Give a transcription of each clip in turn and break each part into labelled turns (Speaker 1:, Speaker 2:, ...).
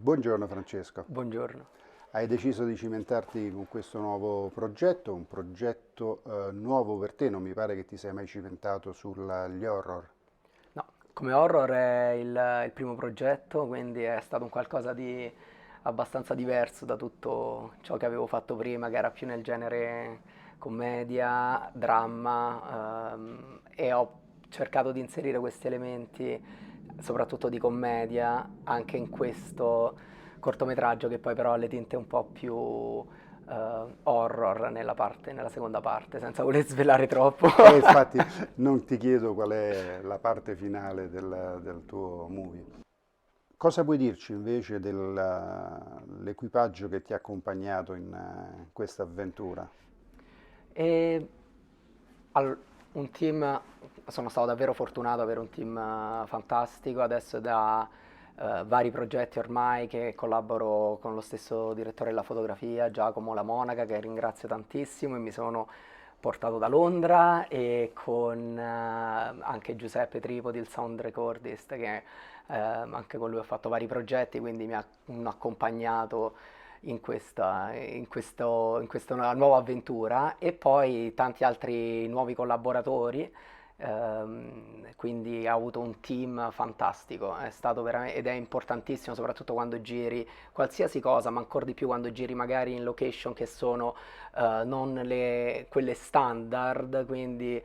Speaker 1: Buongiorno Francesco,
Speaker 2: Buongiorno.
Speaker 1: hai deciso di cimentarti con questo nuovo progetto, un progetto nuovo per te, non mi pare che ti sei mai cimentato sugli horror.
Speaker 2: No, come horror è il primo progetto, quindi è stato un qualcosa di abbastanza diverso da tutto ciò che avevo fatto prima, che era più nel genere commedia, dramma, e ho cercato di inserire questi elementi, soprattutto di commedia, anche in questo cortometraggio che poi però ha le tinte un po' più horror nella seconda parte, senza voler svelare troppo.
Speaker 1: E infatti non ti chiedo qual è la parte finale del tuo movie. Cosa puoi dirci invece dell'equipaggio che ti ha accompagnato in questa avventura?
Speaker 2: E al- un team, sono stato davvero fortunato ad avere un team fantastico, adesso da vari progetti ormai che collaboro con lo stesso direttore della fotografia, Giacomo La Monaca, che ringrazio tantissimo, e mi sono portato da Londra, e con anche Giuseppe Tripodi, il sound recordist, che anche con lui ho fatto vari progetti, quindi mi ha accompagnato in questa nuova avventura, e poi tanti altri nuovi collaboratori. Quindi ha avuto un team fantastico, è stato veramente, ed è importantissimo soprattutto quando giri qualsiasi cosa, ma ancora di più quando giri magari in location che sono non quelle standard, quindi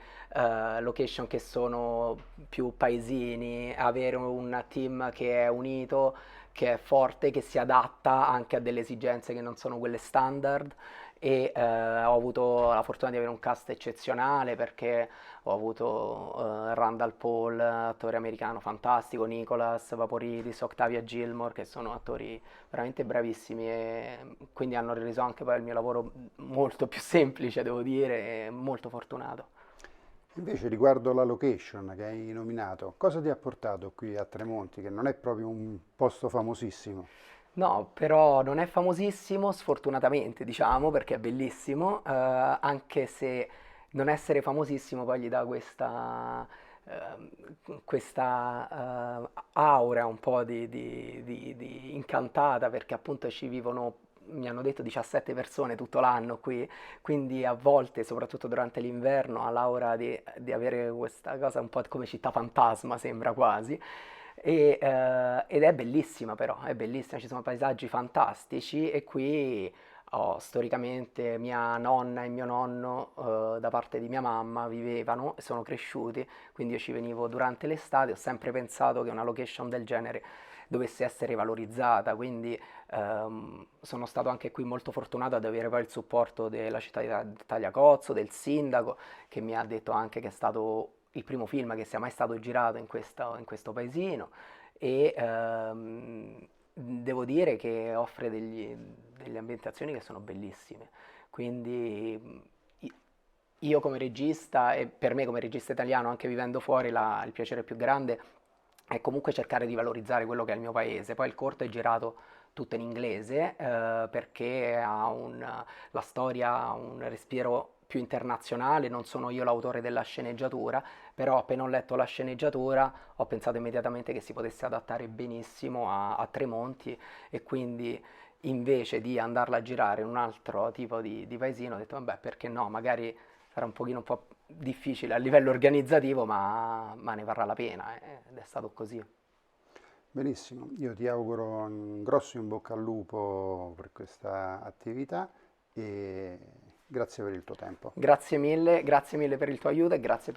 Speaker 2: location che sono più paesini, avere un team che è unito, che è forte, che si adatta anche a delle esigenze che non sono quelle standard. E ho avuto la fortuna di avere un cast eccezionale, perché ho avuto Randall Paul, attore americano fantastico, Nicholas Vaporidis, Octavia Gilmore, che sono attori veramente bravissimi, e quindi hanno reso anche poi il mio lavoro molto più semplice, devo dire, e molto fortunato.
Speaker 1: Invece riguardo la location che hai nominato, cosa ti ha portato qui a Tremonti, che non è proprio un posto famosissimo?
Speaker 2: No, però non è famosissimo, sfortunatamente, diciamo, perché è bellissimo, anche se non essere famosissimo poi gli dà questa aura un po' di incantata, perché appunto ci vivono, mi hanno detto, 17 persone tutto l'anno qui, quindi a volte, soprattutto durante l'inverno, ha l'aura di avere questa cosa un po' come città fantasma, sembra quasi. Ed è bellissima, però, è bellissima, ci sono paesaggi fantastici, e qui storicamente mia nonna e mio nonno, da parte di mia mamma, vivevano e sono cresciuti, quindi io ci venivo durante l'estate. Ho sempre pensato che una location del genere dovesse essere valorizzata, quindi sono stato anche qui molto fortunato ad avere poi il supporto della città di Tagliacozzo, del sindaco, che mi ha detto anche che è stato il primo film che sia mai stato girato in questo paesino, e devo dire che offre delle ambientazioni che sono bellissime. Quindi io come regista, e per me come regista italiano, anche vivendo fuori, il piacere più grande è comunque cercare di valorizzare quello che è il mio paese. Poi il corto è girato tutto in inglese, perché la storia ha un respiro più internazionale, non sono io l'autore della sceneggiatura, però appena ho letto la sceneggiatura ho pensato immediatamente che si potesse adattare benissimo a Tremonti, e quindi invece di andarla a girare in un altro tipo di paesino ho detto vabbè, perché no, magari sarà un pochino un po' difficile a livello organizzativo, ma ne varrà la pena, ed è stato così.
Speaker 1: Benissimo, io ti auguro un grosso in bocca al lupo per questa attività e grazie per il tuo tempo.
Speaker 2: Grazie mille per il tuo aiuto, e grazie per